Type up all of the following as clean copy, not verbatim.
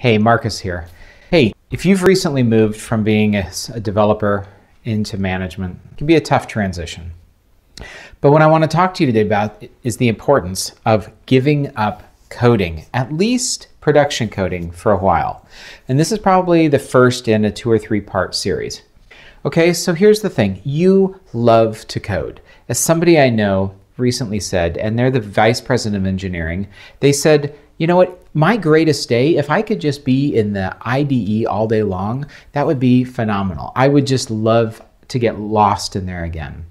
Hey, Marcus here. Hey, if you've recently moved from being a developer into management, it can be a tough transition. But what I want to talk to you today about is the importance of giving up coding, at least production coding, for a while. And this is probably the first in a 2 or 3 part series. Okay, so here's the thing. You love to code. As somebody I know recently said, and they're the vice president of engineering, they said, you know what, my greatest day, if I could just be in the IDE all day long, that would be phenomenal. I would just love to get lost in there again.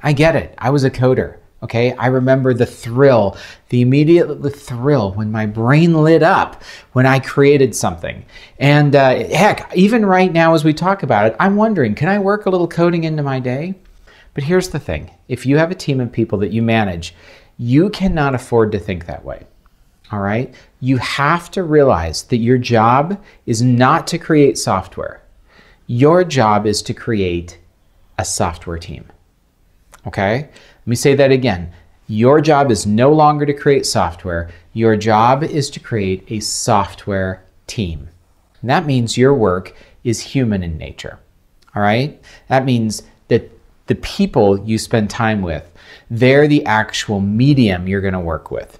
I get it. I was a coder. Okay, I remember the thrill, the immediate thrill when my brain lit up when I created something. And heck, even right now as we talk about it, I'm wondering, can I work a little coding into my day? But here's the thing. If you have a team of people that you manage, you cannot afford to think that way. All right? You have to realize that your job is not to create software. Your job is to create a software team. Okay? Let me say that again. Your job is no longer to create software. Your job is to create a software team. And that means your work is human in nature. All right? That means that the people you spend time with, they're the actual medium you're going to work with.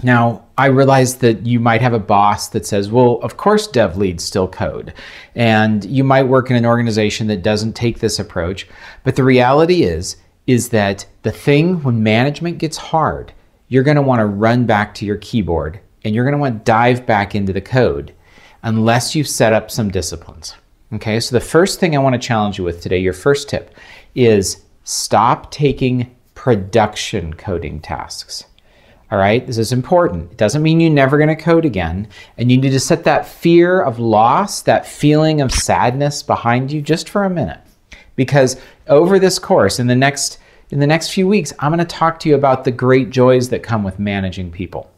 Now, I realize that you might have a boss that says, well, of course DevLeads still code. And you might work in an organization that doesn't take this approach. But the reality is that the thing when management gets hard, you're going to want to run back to your keyboard and you're going to want to dive back into the code unless you've set up some disciplines. Okay, so the first thing I want to challenge you with today, your first tip, is stop taking production coding tasks. All right, this is important. It doesn't mean you're never going to code again, and you need to set that fear of loss, that feeling of sadness behind you just for a minute. Because over this course, in the next few weeks, I'm going to talk to you about the great joys that come with managing people.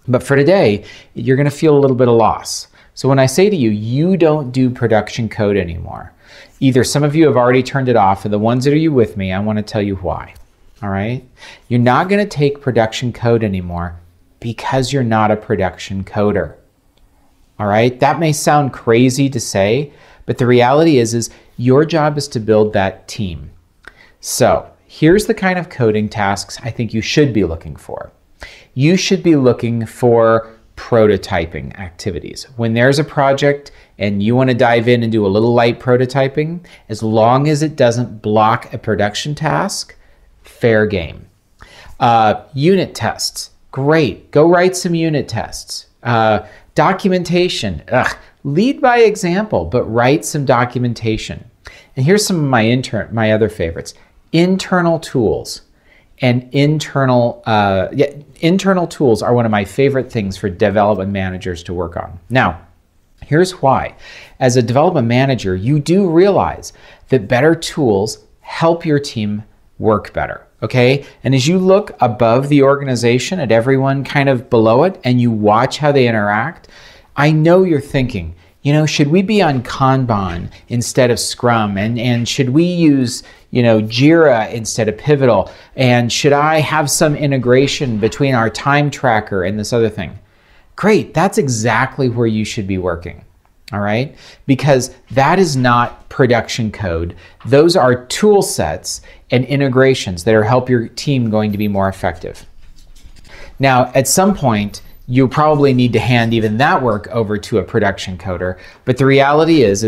But for today, you're going to feel a little bit of loss. So when I say to you, you don't do production code anymore, either some of you have already turned it off, or the ones that are you with me, I want to tell you why. All right? You're not going to take production code anymore because you're not a production coder. All right? That may sound crazy to say, but the reality is your job is to build that team. So here's the kind of coding tasks I think you should be looking for. You should be looking for prototyping activities. When there's a project and you want to dive in and do a little light prototyping, as long as it doesn't block a production task, fair game. Unit tests, great. Go write some unit tests. Documentation, lead by example, but write some documentation. And here's some of my other favorites. Internal tools. And internal tools are one of my favorite things for development managers to work on. Now, here's why. As a development manager, you do realize that better tools help your team work better, okay? And as you look above the organization at everyone kind of below it and you watch how they interact, I know you're thinking, you know, should we be on Kanban instead of Scrum? And should we use, you know, Jira instead of Pivotal? And should I have some integration between our time tracker and this other thing? Great, that's exactly where you should be working. All right? Because that is not production code. Those are tool sets and integrations that are help your team going to be more effective. Now, at some point, you probably need to hand even that work over to a production coder. But the reality is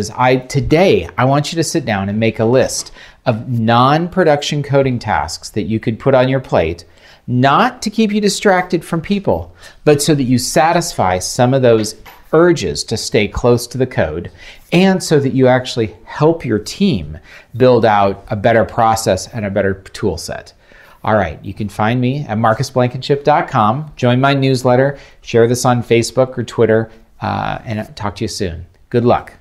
today, I want you to sit down and make a list of non-production coding tasks that you could put on your plate, not to keep you distracted from people, but so that you satisfy some of those urges to stay close to the code, and so that you actually help your team build out a better process and a better tool set. All right, you can find me at marcusblankenship.com. Join my newsletter, share this on Facebook or Twitter, and talk to you soon. Good luck.